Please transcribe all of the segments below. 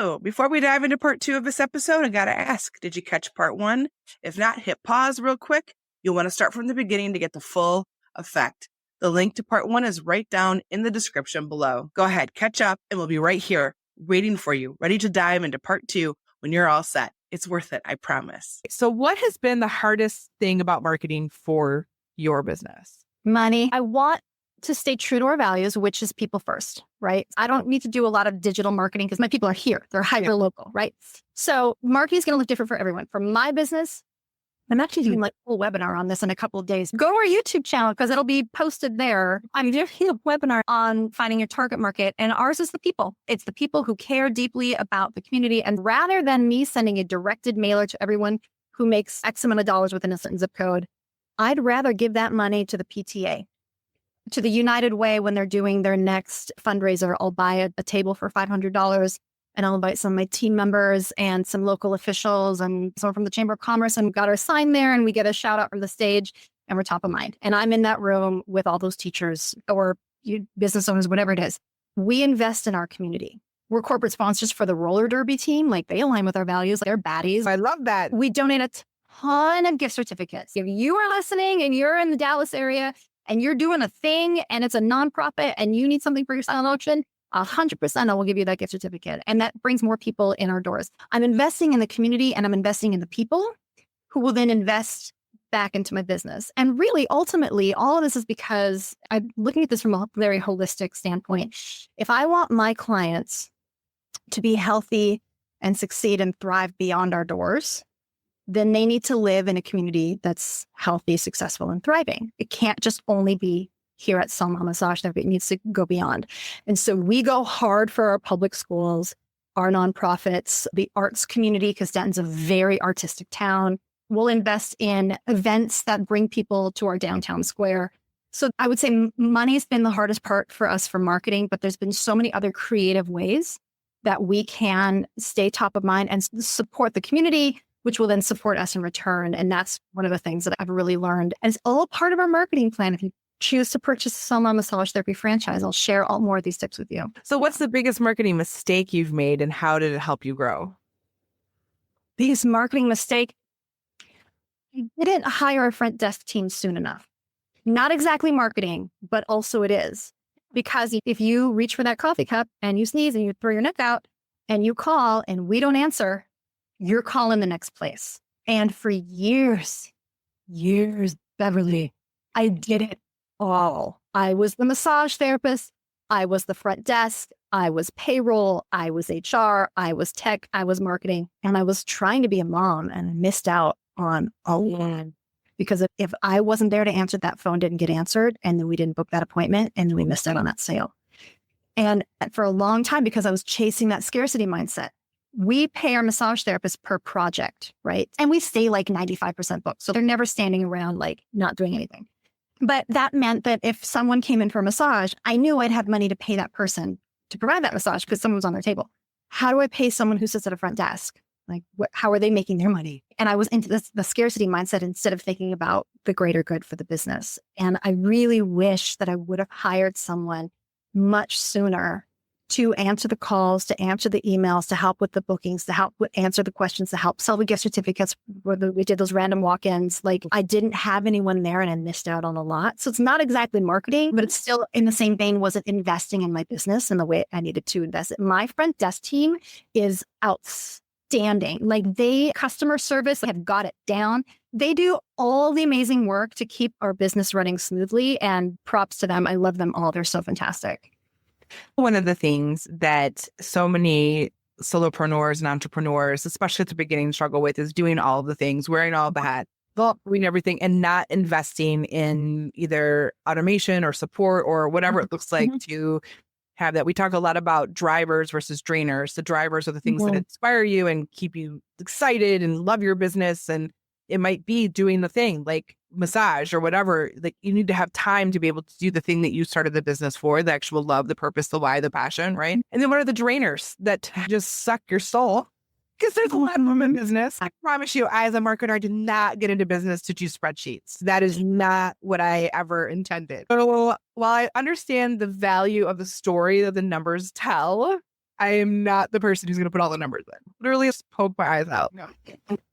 So before we dive into part 2 of this episode, I got to ask, did you catch part 1? If not, hit pause real quick. You'll want to start from the beginning to get the full effect. The link to part 1 is right down in the description below. Go ahead, catch up, and we'll be right here waiting for you, ready to dive into part 2 when you're all set. It's worth it, I promise. So what has been the hardest thing about marketing for your business? Money. I want to stay true to our values, which is people first, right? I don't need to do a lot of digital marketing because my people are here. They're hyper local, right? So marketing is going to look different for everyone. For my business, I'm actually doing like a whole webinar on this in a couple of days. Go to our YouTube channel because it'll be posted there. I'm doing a webinar on finding your target market, and ours is the people. It's the people who care deeply about the community. And rather than me sending a directed mailer to everyone who makes X amount of dollars within a certain zip code, I'd rather give that money to the PTA, to the United Way when they're doing their next fundraiser. I'll buy a table for $500 and I'll invite some of my team members and some local officials and someone from the Chamber of Commerce, and we've got our sign there and we get a shout out from the stage and we're top of mind. And I'm in that room with all those teachers or business owners, whatever it is. We invest in our community. We're corporate sponsors for the roller derby team. Like they align with our values. They're baddies. I love that. We donate a ton of gift certificates. If you are listening and you're in the Dallas area and you're doing a thing and it's a nonprofit and you need something for your silent auction, 100% I will give you that gift certificate. And that brings more people in our doors. I'm investing in the community and I'm investing in the people who will then invest back into my business. And really, ultimately, all of this is because I'm looking at this from a very holistic standpoint. If I want my clients to be healthy and succeed and thrive beyond our doors, then they need to live in a community that's healthy, successful, and thriving. It can't just only be here at Selma Massage Therapy. It needs to go beyond. And so we go hard for our public schools, our nonprofits, the arts community, because Denton's a very artistic town. We'll invest in events that bring people to our downtown square. So I would say money's been the hardest part for us for marketing, but there's been so many other creative ways that we can stay top of mind and support the community, which will then support us in return. And that's one of the things that I've really learned. And it's all part of our marketing plan. If you choose to purchase a Selma Massage Therapy franchise, I'll share all more of these tips with you. So what's the biggest marketing mistake you've made and how did it help you grow? Biggest marketing mistake? I didn't hire a front desk team soon enough. Not exactly marketing, but also it is. Because if you reach for that coffee cup and you sneeze and you throw your neck out and you call and we don't answer, you're calling the next place. And for years, Beverly, I did it all. I was the massage therapist. I was the front desk. I was payroll. I was HR. I was tech. I was marketing. And I was trying to be a mom and I missed out on a lot. Because if I wasn't there to answer, that phone didn't get answered. And then we didn't book that appointment. And then we missed out on that sale. And for a long time, because I was chasing that scarcity mindset, we pay our massage therapists per project, right? And we stay like 95% booked. So they're never standing around like not doing anything. But that meant that if someone came in for a massage, I knew I'd have money to pay that person to provide that massage because someone was on their table. How do I pay someone who sits at a front desk? Like, how are they making their money? And I was into the scarcity mindset instead of thinking about the greater good for the business. And I really wish that I would have hired someone much sooner to answer the calls, to answer the emails, to help with the bookings, to help answer the questions, to help sell the gift certificates. Whether we did those random walk-ins, like I didn't have anyone there and I missed out on a lot. So it's not exactly marketing, but it's still in the same vein, wasn't investing in my business in the way I needed to invest. My front desk team is outstanding. Like customer service have got it down. They do all the amazing work to keep our business running smoothly, and props to them. I love them all. They're so fantastic. One of the things that so many solopreneurs and entrepreneurs, especially at the beginning, struggle with is doing all of the things, wearing all the hats, doing everything, and not investing in either automation or support or whatever it looks like to have that. We talk a lot about drivers versus drainers. The drivers are the things that inspire you and keep you excited and love your business. And it might be doing the thing like massage or whatever. Like you need to have time to be able to do the thing that you started the business for, the actual love, the purpose, the why, the passion, right? And then what are the drainers that just suck your soul? Because there's a lot of them in business. I promise you, I as a marketer, I did not get into business to do spreadsheets. That is not what I ever intended. So while I understand the value of the story that the numbers tell, I am not the person who's going to put all the numbers in. Literally just poke my eyes out. No.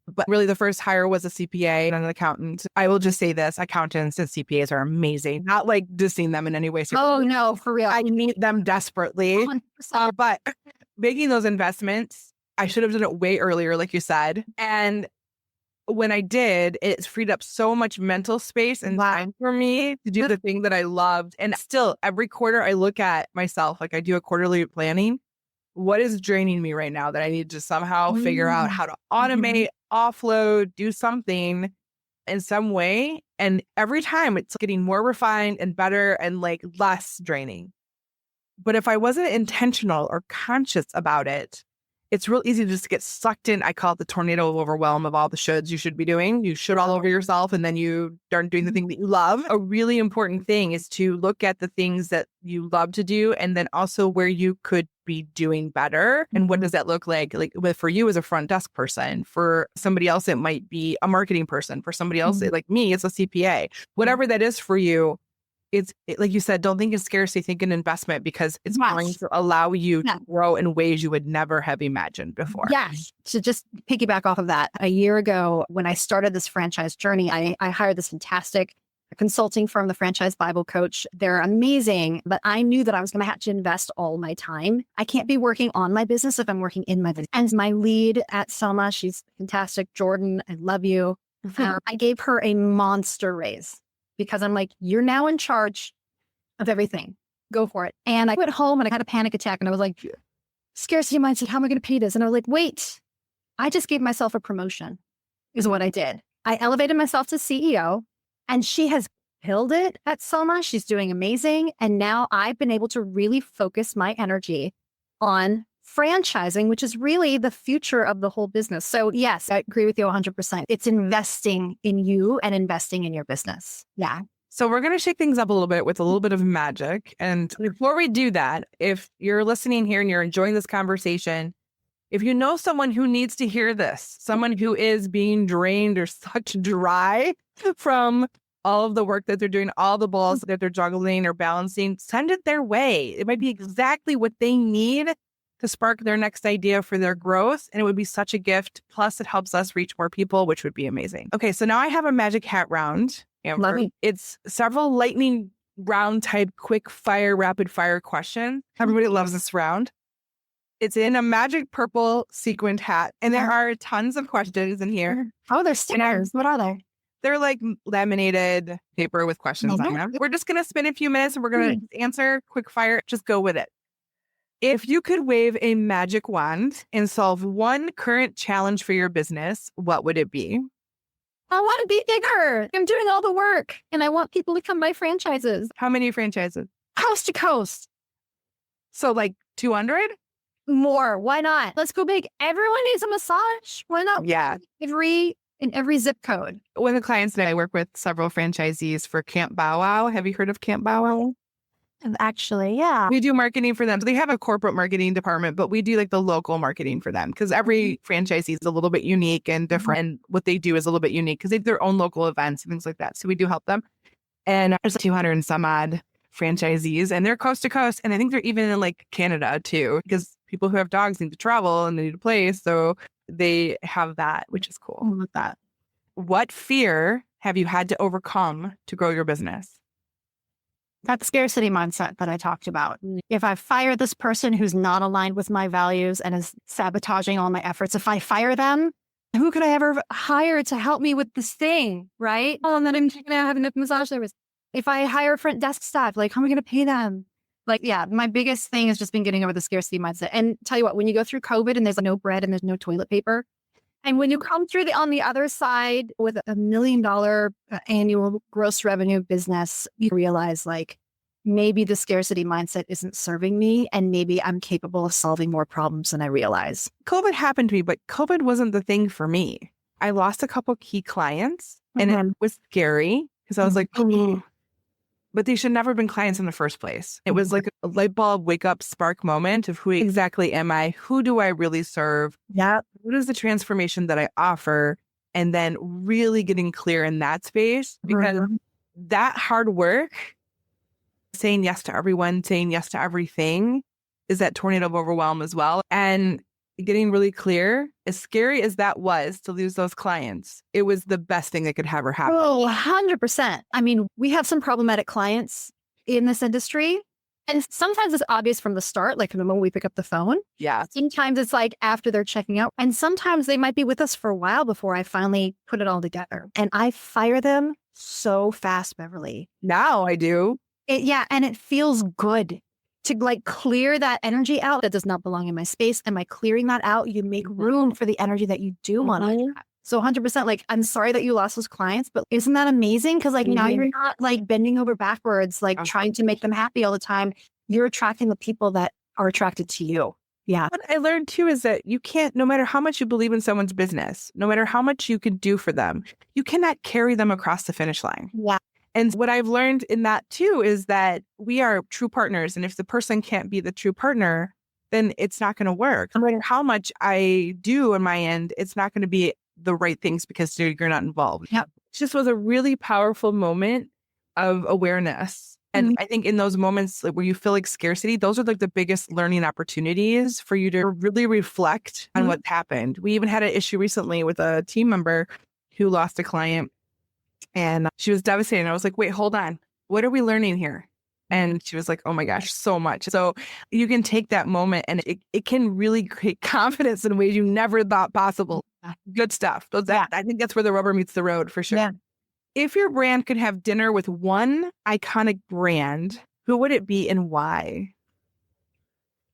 But really the first hire was a CPA and an accountant. I will just say this, accountants and CPAs are amazing. Not like dissing them in any way. Oh no, for real. I need them desperately. 100%. But making those investments, I should have done it way earlier, like you said. And when I did, it freed up so much mental space and time for me to do the thing that I loved. And still, every quarter I look at myself, like I do a quarterly planning. What is draining me right now that I need to somehow figure out how to automate, offload, do something in some way? And every time it's getting more refined and better and like less draining. But if I wasn't intentional or conscious about it, it's real easy to just get sucked in. I call it the tornado of overwhelm of all the shoulds you should be doing. You should all over yourself and then you aren't doing the thing that you love. A really important thing is to look at the things that you love to do and then also where you could be doing better. And what does that look like? Like for you as a front desk person, for somebody else, it might be a marketing person. For somebody else, like me, it's a CPA. Whatever that is for you, like you said, don't think in scarcity, think in investment because it's going to allow you to grow in ways you would never have imagined before. Yeah. To just piggyback off of that, a year ago, when I started this franchise journey, I hired this fantastic consulting firm, the Franchise Bible Coach. They're amazing, but I knew that I was going to have to invest all my time. I can't be working on my business if I'm working in my business. And my lead at Selma, she's fantastic. Jordan, I love you. I gave her a monster raise. Because I'm like, you're now in charge of everything. Go for it. And I went home and I had a panic attack and I was like, scarcity mindset, how am I going to pay this? And I was like, wait, I just gave myself a promotion is what I did. I elevated myself to CEO and she has killed it at Selma. She's doing amazing. And now I've been able to really focus my energy on franchising, which is really the future of the whole business. So yes, I agree with you 100%. It's investing in you and investing in your business. Yeah. So we're going to shake things up a little bit with a little bit of magic. And before we do that, if you're listening here and you're enjoying this conversation, if you know someone who needs to hear this, someone who is being drained or sucked dry from all of the work that they're doing, all the balls that they're juggling or balancing, send it their way. It might be exactly what they need to spark their next idea for their growth. And it would be such a gift. Plus, it helps us reach more people, which would be amazing. Okay, so now I have a magic hat round. Amber. Love it. It's several lightning round type, quick fire, rapid fire questions. Everybody loves this round. It's in a magic purple sequined hat. And there are tons of questions in here. Oh, they're stickers. What are they? They're like laminated paper with questions on them. We're just going to spend a few minutes and we're going to answer quick fire. Just go with it. If you could wave a magic wand and solve one current challenge for your business, what would it be? I want to be bigger. I'm doing all the work and I want people to come buy franchises. How many franchises? Coast to coast. So like 200? More. Why not? Let's go big. Everyone needs a massage. Why not? Yeah. In every zip code. One of the clients that I work with several franchisees for Camp Bow Wow. Have you heard of Camp Bow Wow? Actually, yeah. We do marketing for them. So they have a corporate marketing department, but we do like the local marketing for them because every franchisee is a little bit unique and different. And what they do is a little bit unique because they have their own local events and things like that. So we do help them. And there's 200 and some odd franchisees and they're coast to coast. And I think they're even in like Canada too, because people who have dogs need to travel and they need a place. So they have that, which is cool. With that. What fear have you had to overcome to grow your business? That scarcity mindset that I talked about. If I fire this person who's not aligned with my values and is sabotaging all my efforts, if I fire them, who could I ever hire to help me with this thing, right? Oh, and then I'm going to have enough massage service. If I hire front desk staff, like, how am I going to pay them? Like, yeah, my biggest thing has just been getting over the scarcity mindset. And tell you what, when you go through COVID and there's no bread and there's no toilet paper, and when you come through on the other side with $1 million annual gross revenue business, you realize like maybe the scarcity mindset isn't serving me and maybe I'm capable of solving more problems than I realize. COVID happened to me, but COVID wasn't the thing for me. I lost a couple key clients and it was scary because I was like, but they should never have been clients in the first place. It was like a light bulb, wake up, spark moment of who exactly am I? Who do I really serve? Yeah. What is the transformation that I offer? And then really getting clear in that space because that hard work, saying yes to everyone, saying yes to everything is that tornado of overwhelm as well. And getting really clear, as scary as that was to lose those clients, it was the best thing that could ever happen. Oh, 100%. I mean, we have some problematic clients in this industry. And sometimes it's obvious from the start, like from the moment we pick up the phone. Yeah. Sometimes it's like after they're checking out. And sometimes they might be with us for a while before I finally put it all together. And I fire them so fast, Beverly. Now I do. And it feels good to like clear that energy out that does not belong in my space. Am I clearing that out? You make room for the energy that you do want to have. So 100%, like, I'm sorry that you lost those clients, but isn't that amazing? Because like now you're not like bending over backwards, like trying to make them happy all the time. You're attracting the people that are attracted to you. Yeah. What I learned too is that you can't, no matter how much you believe in someone's business, no matter how much you can do for them, you cannot carry them across the finish line. Yeah. And what I've learned in that too is that we are true partners. And if the person can't be the true partner, then it's not going to work. No matter how much I do on my end, it's not going to be the right things because you're not involved. Yep. It just was a really powerful moment of awareness. And I think in those moments like, where you feel like scarcity, those are like the biggest learning opportunities for you to really reflect on what's happened. We even had an issue recently with a team member who lost a client and she was devastated. I was like, wait, hold on. What are we learning here? And she was like, oh my gosh, so much. So you can take that moment and it can really create confidence in ways you never thought possible. Good stuff. I think that's where the rubber meets the road for sure. Yeah. If your brand could have dinner with one iconic brand, who would it be and why?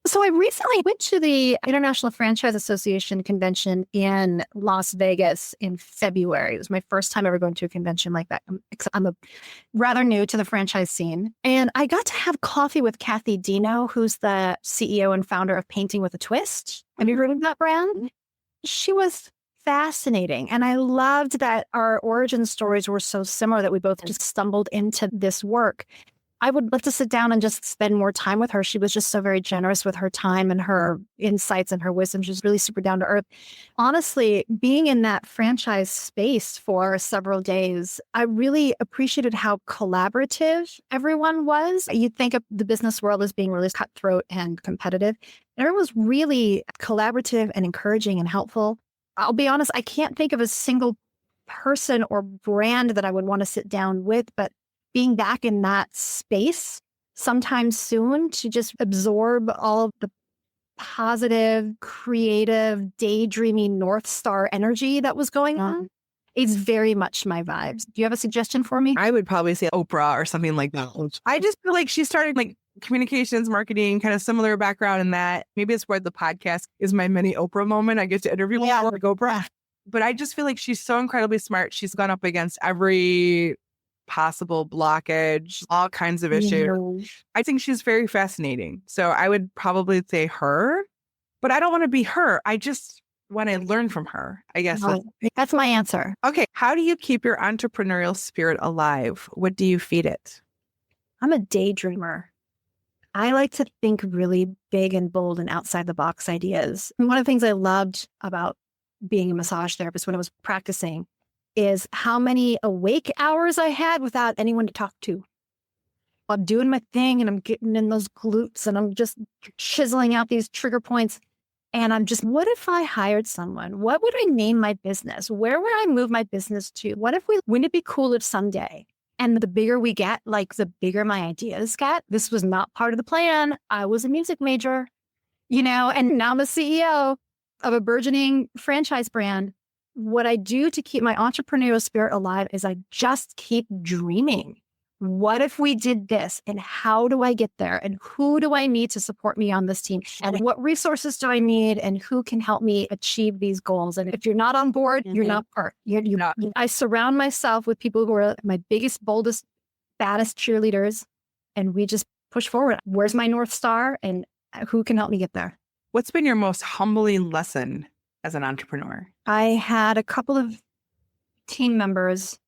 So I recently went to the International Franchise Association convention in Las Vegas in February. It was my first time ever going to a convention like that. I'm rather new to the franchise scene. And I got to have coffee with Kathy Dino, who's the CEO and founder of Painting with a Twist. Have you heard of that brand? She was fascinating. And I loved that our origin stories were so similar that we both just stumbled into this work. I would love to sit down and just spend more time with her. She was just so very generous with her time and her insights and her wisdom. She's really super down to earth. Honestly, being in that franchise space for several days, I really appreciated how collaborative everyone was. You'd think of the business world as being really cutthroat and competitive. Everyone was really collaborative and encouraging and helpful. I'll be honest, I can't think of a single person or brand that I would want to sit down with, but being back in that space sometime soon to just absorb all of the positive, creative, daydreaming North Star energy that was going on is very much my vibes. Do you have a suggestion for me? I would probably say Oprah or something like that. I just feel like she started like communications, marketing, kind of similar background in that. Maybe it's where the podcast is my mini Oprah moment. I get to interview people like Oprah. But I just feel like she's so incredibly smart. She's gone up against every possible blockage, all kinds of issues. I think she's very fascinating. So I would probably say her, but I don't want to be her. I just want to learn from her, I guess. That's my answer. Okay. How do you keep your entrepreneurial spirit alive? What do you feed it? I'm a daydreamer. I like to think really big and bold and outside the box ideas. And one of the things I loved about being a massage therapist when I was practicing is how many awake hours I had without anyone to talk to. I'm doing my thing and I'm getting in those glutes and I'm just chiseling out these trigger points. And I'm just, what if I hired someone? What would I name my business? Where would I move my business to? Wouldn't it be cool if someday? And the bigger we get, like the bigger my ideas get. This was not part of the plan. I was a music major, and now I'm a CEO of a burgeoning franchise brand. What I do to keep my entrepreneurial spirit alive is I just keep dreaming. What if we did this? And how do I get there? And who do I need to support me on this team? And what resources do I need? And who can help me achieve these goals? And if you're not on board, you're not part. You're not. I surround myself with people who are my biggest, boldest, baddest cheerleaders. And we just push forward. Where's my North Star? And who can help me get there? What's been your most humbling lesson as an entrepreneur? I had a couple of team members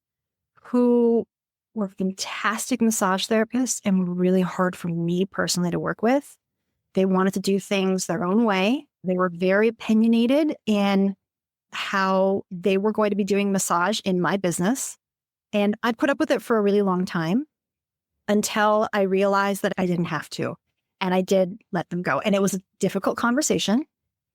who were fantastic massage therapists and were really hard for me personally to work with. They wanted to do things their own way. They were very opinionated in how they were going to be doing massage in my business. And I put up with it for a really long time until I realized that I didn't have to. And I did let them go. And it was a difficult conversation,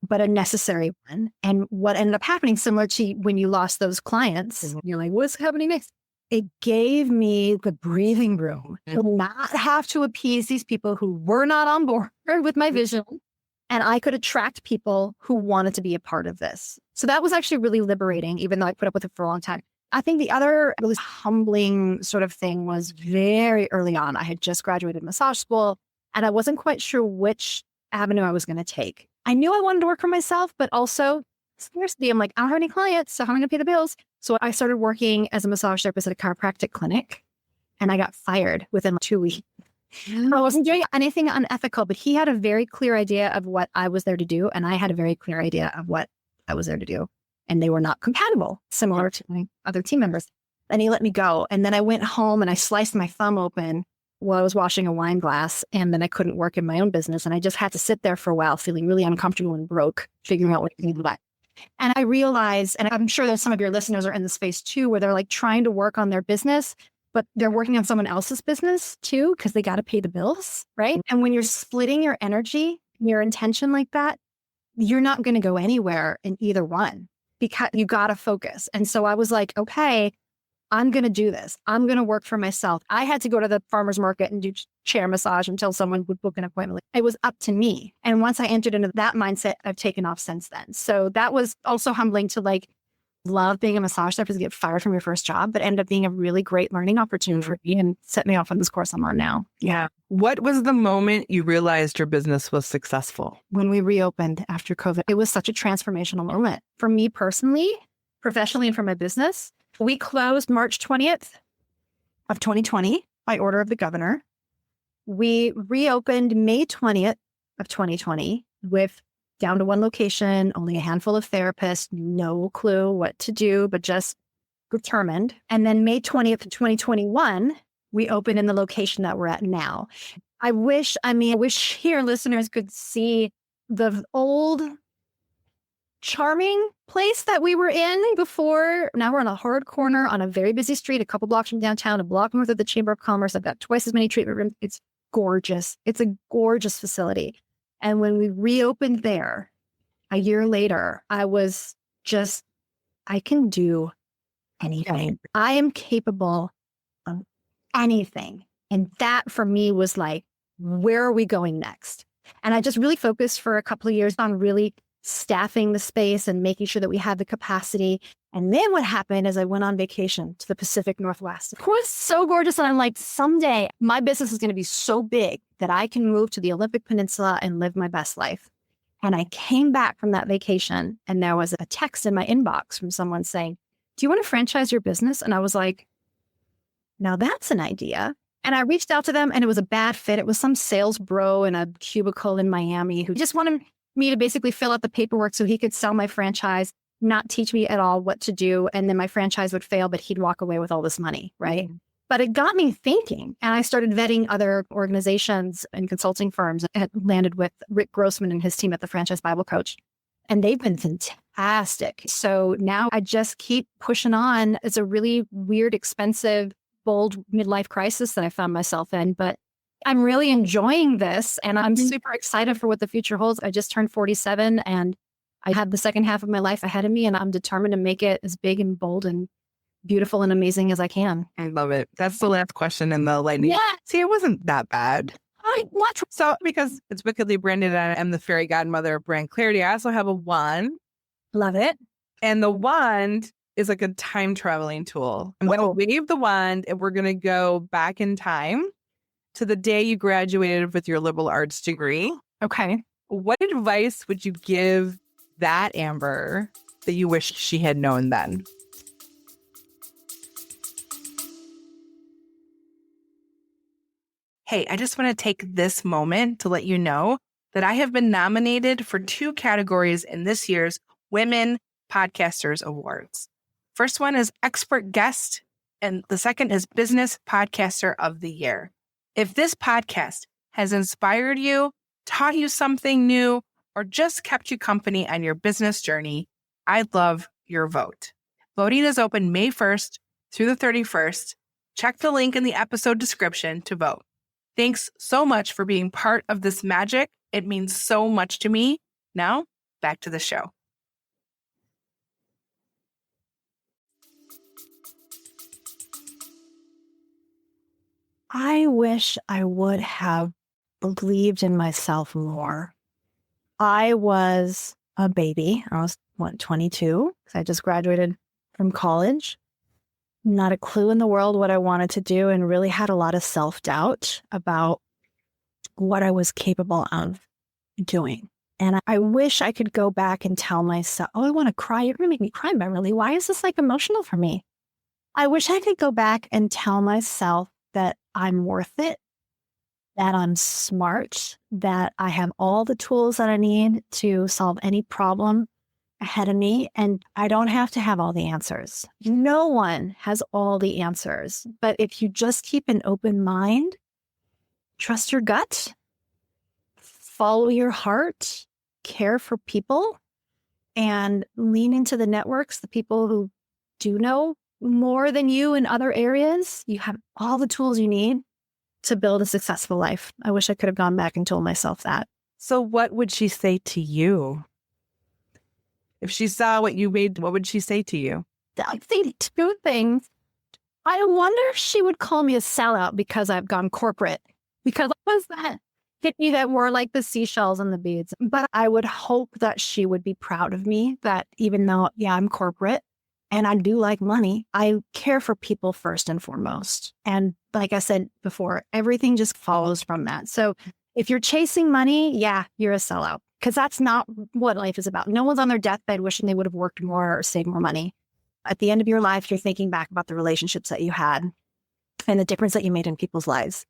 but a necessary one. And what ended up happening, similar to when you lost those clients, you're like, what's happening next? It gave me the breathing room to not have to appease these people who were not on board with my vision. And I could attract people who wanted to be a part of this. So that was actually really liberating, even though I put up with it for a long time. I think the other really humbling sort of thing was very early on. I had just graduated massage school and I wasn't quite sure which avenue I was going to take. I knew I wanted to work for myself, but also scarcity. I'm like, I don't have any clients, so how am I going to pay the bills? So I started working as a massage therapist at a chiropractic clinic and I got fired within 2 weeks. I wasn't doing anything unethical, but he had a very clear idea of what I was there to do. And I had a very clear idea of what I was there to do. And they were not compatible, similar to my other team members. And he let me go. And then I went home and I sliced my thumb open while I was washing a wine glass. And then I couldn't work in my own business. And I just had to sit there for a while, feeling really uncomfortable and broke, figuring out what I needed to buy. And I realized, and I'm sure that some of your listeners are in the space too, where they're like trying to work on their business, but they're working on someone else's business too, because they got to pay the bills, right? And when you're splitting your energy, your intention like that, you're not going to go anywhere in either one because you got to focus. And so I was like, okay, I'm going to do this. I'm going to work for myself. I had to go to the farmer's market and do chair massage until someone would book an appointment. It was up to me. And once I entered into that mindset, I've taken off since then. So that was also humbling to like love being a massage therapist, get fired from your first job, but ended up being a really great learning opportunity for me and set me off on this course I'm on now. Yeah. What was the moment you realized your business was successful? When we reopened after COVID, it was such a transformational moment for me personally, professionally, and for my business. We closed March 20th of 2020 by order of the governor. We reopened May 20th of 2020 with down to one location, only a handful of therapists, no clue what to do, but just determined. And then May 20th of 2021, we opened in the location that we're at now. I wish here listeners could see the old charming place that we were in before. Now we're on a hard corner on a very busy street, a couple blocks from downtown, a block north of the Chamber of Commerce. I've got twice as many treatment rooms. It's gorgeous. It's a gorgeous facility. And when we reopened there a year later, I was just, I can do anything. I am capable of anything. And that for me was like, where are we going next? And I just really focused for a couple of years on really staffing the space and making sure that we had the capacity. And then what happened is I went on vacation to the Pacific Northwest. It was so gorgeous. And I'm like, someday my business is going to be so big that I can move to the Olympic Peninsula and live my best life. And I came back from that vacation and there was a text in my inbox from someone saying, do you want to franchise your business? And I was like, now that's an idea. And I reached out to them and it was a bad fit. It was some sales bro in a cubicle in Miami who just wanted me to basically fill out the paperwork so he could sell my franchise, not teach me at all what to do. And then my franchise would fail, but he'd walk away with all this money, right? Mm-hmm. But it got me thinking. And I started vetting other organizations and consulting firms. I had landed with Rick Grossman and his team at the Franchise Bible Coach. And they've been fantastic. So now I just keep pushing on. It's a really weird, expensive, bold midlife crisis that I found myself in. But I'm really enjoying this and I'm super excited for what the future holds. I just turned 47 and I have the second half of my life ahead of me and I'm determined to make it as big and bold and beautiful and amazing as I can. I love it. That's the last question in the lightning. Yeah. See, it wasn't that bad. What? So because it's wickedly branded and I'm the fairy godmother of brand clarity, I also have a wand. Love it. And the wand is like a time traveling tool. I'm going to wave the wand and we're going to go back in time to the day you graduated with your liberal arts degree. Okay. What advice would you give that Amber that you wish she had known then? Hey, I just want to take this moment to let you know that I have been nominated for 2 categories in this year's Women Podcasters Awards. First one is Expert Guest, and the second is Business Podcaster of the Year. If this podcast has inspired you, taught you something new, or just kept you company on your business journey, I'd love your vote. Voting is open May 1st through the 31st. Check the link in the episode description to vote. Thanks so much for being part of this magic. It means so much to me. Now, back to the show. I wish I would have believed in myself more. I was a baby. I was, 22? I just graduated from college. Not a clue in the world what I wanted to do, and really had a lot of self-doubt about what I was capable of doing. And I wish I could go back and tell myself, oh, I want to cry. You're going to make me cry, Beverly. Why is this like emotional for me? I wish I could go back and tell myself that I'm worth it, that I'm smart, that I have all the tools that I need to solve any problem ahead of me, and I don't have to have all the answers. No one has all the answers, but if you just keep an open mind, trust your gut, follow your heart, care for people, and lean into the networks, the people who do know more than you in other areas, you have all the tools you need to build a successful life. I wish I could have gone back and told myself that. So what would she say to you? If she saw what you made, what would she say to you? I think two things. I wonder if she would call me a sellout because I've gone corporate. Because what was that? Hit me that were like the seashells and the beads. But I would hope that she would be proud of me, that even though, yeah, I'm corporate and I do like money, I care for people first and foremost. And like I said before, everything just follows from that. So if you're chasing money, yeah, you're a sellout. Because that's not what life is about. No one's on their deathbed wishing they would have worked more or saved more money. At the end of your life, you're thinking back about the relationships that you had and the difference that you made in people's lives.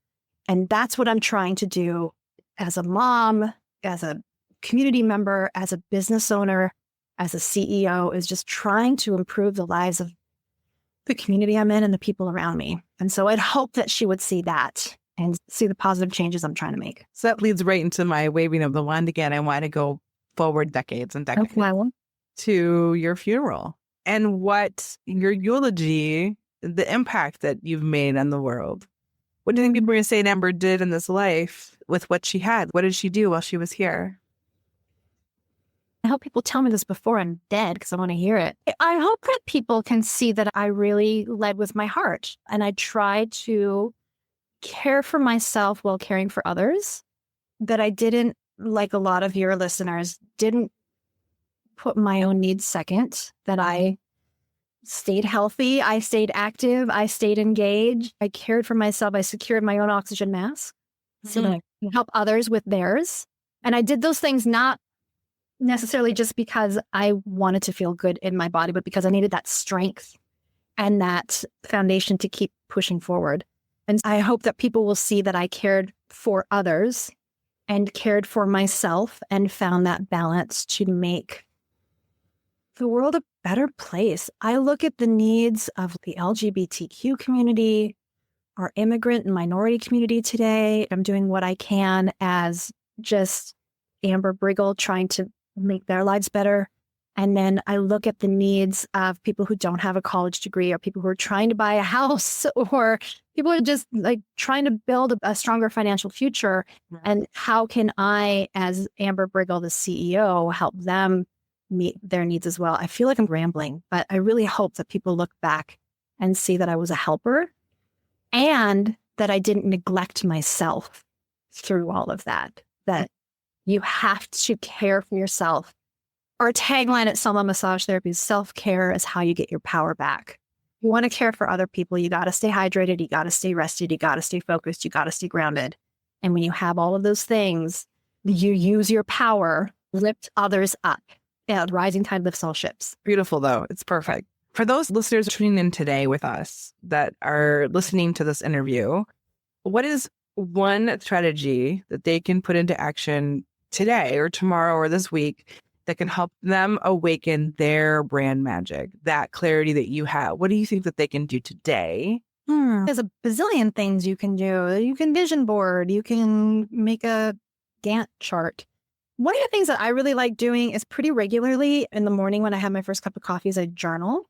And that's what I'm trying to do as a mom, as a community member, as a business owner, as a CEO, is just trying to improve the lives of the community I'm in and the people around me. And so I'd hope that she would see that and see the positive changes I'm trying to make. So that leads right into my waving of the wand again. I want to go forward decades and decades to your funeral and what your eulogy, the impact that you've made on the world. What do you think people are going to say Amber did in this life with what she had? What did she do while she was here? I hope people tell me this before I'm dead because I want to hear it. I hope that people can see that I really led with my heart and I tried to care for myself while caring for others, that I didn't, like a lot of your listeners, didn't put my own needs second, that I stayed healthy, I stayed active, I stayed engaged, I cared for myself, I secured my own oxygen mask so that I can help others with theirs. And I did those things not necessarily just because I wanted to feel good in my body, but because I needed that strength and that foundation to keep pushing forward. And I hope that people will see that I cared for others and cared for myself and found that balance to make the world a better place. I look at the needs of the LGBTQ community, our immigrant and minority community today. I'm doing what I can as just Amber Briggle trying to make their lives better. And then I look at the needs of people who don't have a college degree or people who are trying to buy a house or people who are just like trying to build a stronger financial future. Right. And how can I, as Amber Briggle, the CEO, help them meet their needs as well? I feel like I'm rambling, but I really hope that people look back and see that I was a helper and that I didn't neglect myself through all of that, that you have to care for yourself. Our tagline at Selma Massage Therapy is self-care is how you get your power back. You want to care for other people. You got to stay hydrated. You got to stay rested. You got to stay focused. You got to stay grounded. And when you have all of those things, you use your power, lift others up. And rising tide lifts all ships. Beautiful, though. It's perfect. For those listeners tuning in today with us that are listening to this interview, what is one strategy that they can put into action today or tomorrow or this week that can help them awaken their brand magic, that clarity that you have? What do you think that they can do today? There's a bazillion things you can do. You can vision board. You can make a Gantt chart. One of the things that I really like doing is pretty regularly in the morning when I have my first cup of coffee is I journal.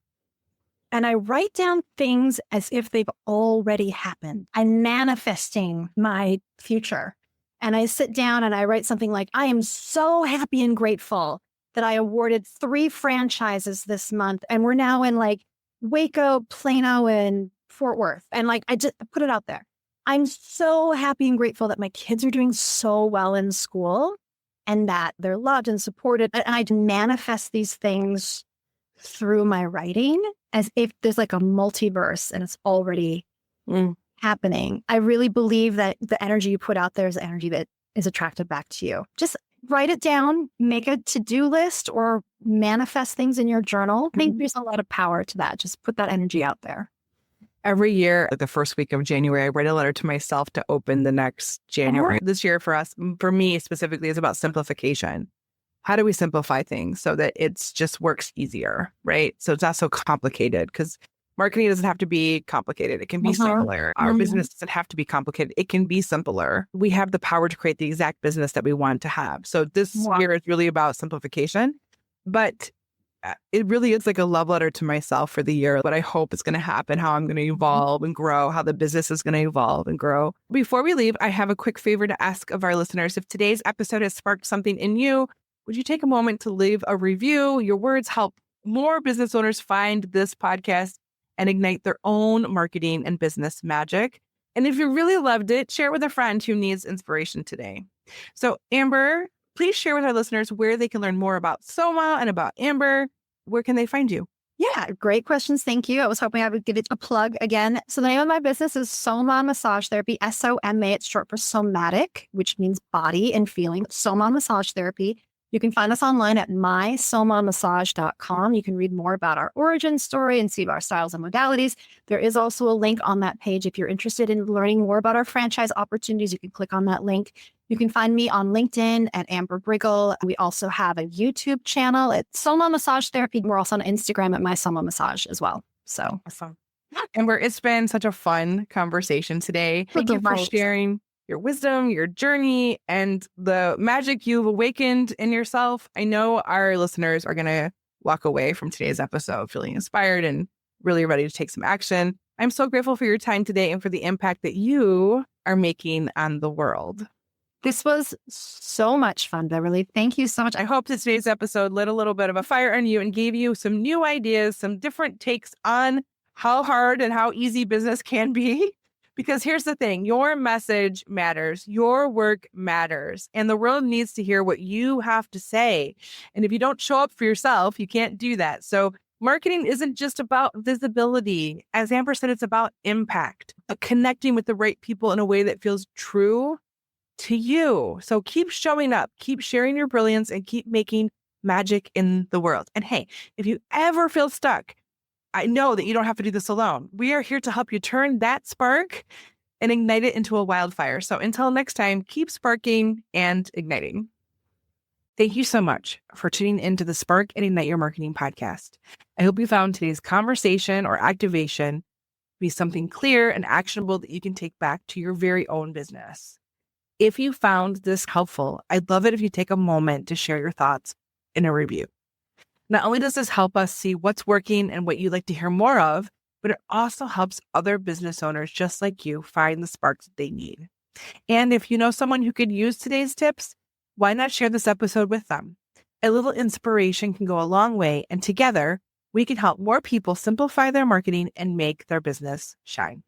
and I write down things as if they've already happened. I'm manifesting my future. And I sit down and I write something like, I am so happy and grateful that I awarded 3 franchises this month. And we're now in like Waco, Plano, and Fort Worth. And like, I just put it out there. I'm so happy and grateful that my kids are doing so well in school and that they're loved and supported. And I manifest these things through my writing as if there's like a multiverse and it's already happening. I really believe that the energy you put out there is the energy that is attracted back to you. Just write it down, make a to-do list, or manifest things in your journal. I think there's a lot of power to that. Just put that energy out there. Every year, the first week of January, I write a letter to myself to open the next January. This year for us, for me specifically, is about simplification. How do we simplify things so that it's just works easier, right? So it's not so complicated, because marketing doesn't have to be complicated. It can be simpler. Our business doesn't have to be complicated. It can be simpler. We have the power to create the exact business that we want to have. So this year is really about simplification, but it really is like a love letter to myself for the year, what I hope is going to happen, how I'm going to evolve and grow, how the business is going to evolve and grow. Before we leave, I have a quick favor to ask of our listeners. If today's episode has sparked something in you, would you take a moment to leave a review? Your words help more business owners find this podcast and ignite their own marketing and business magic. And if you really loved it, share it with a friend who needs inspiration today. So Amber, please share with our listeners where they can learn more about Soma and about Amber. Where can they find you? Yeah, great questions. Thank you. I was hoping I would give it a plug again. So the name of my business is Soma Massage Therapy, SOMA. It's short for somatic, which means body and feeling. Soma Massage Therapy. You can find us online at mysomamassage.com. You can read more about our origin story and see our styles and modalities. There is also a link on that page. If you're interested in learning more about our franchise opportunities, you can click on that link. You can find me on LinkedIn at Amber Briggle. We also have a YouTube channel at Soma Massage Therapy. We're also on Instagram at My Soma Massage as well. So awesome. Amber, it's been such a fun conversation today. Thank you for sharing your wisdom, your journey, and the magic you've awakened in yourself. I know our listeners are going to walk away from today's episode feeling inspired and really ready to take some action. I'm so grateful for your time today and for the impact that you are making on the world. This was so much fun, Beverly. Thank you so much. I hope that today's episode lit a little bit of a fire in you and gave you some new ideas, some different takes on how hard and how easy business can be. Because here's the thing, your message matters, your work matters, and the world needs to hear what you have to say. And if you don't show up for yourself, you can't do that. So marketing isn't just about visibility. As Amber said, it's about impact, connecting with the right people in a way that feels true to you. So keep showing up, keep sharing your brilliance, and keep making magic in the world. And hey, if you ever feel stuck, I know that you don't have to do this alone. We are here to help you turn that spark and ignite it into a wildfire. So until next time, keep sparking and igniting. Thank you so much for tuning into the Spark and Ignite Your Marketing podcast. I hope you found today's conversation or activation to be something clear and actionable that you can take back to your very own business. If you found this helpful, I'd love it if you take a moment to share your thoughts in a review. Not only does this help us see what's working and what you'd like to hear more of, but it also helps other business owners just like you find the sparks that they need. And if you know someone who could use today's tips, why not share this episode with them? A little inspiration can go a long way, and together we can help more people simplify their marketing and make their business shine.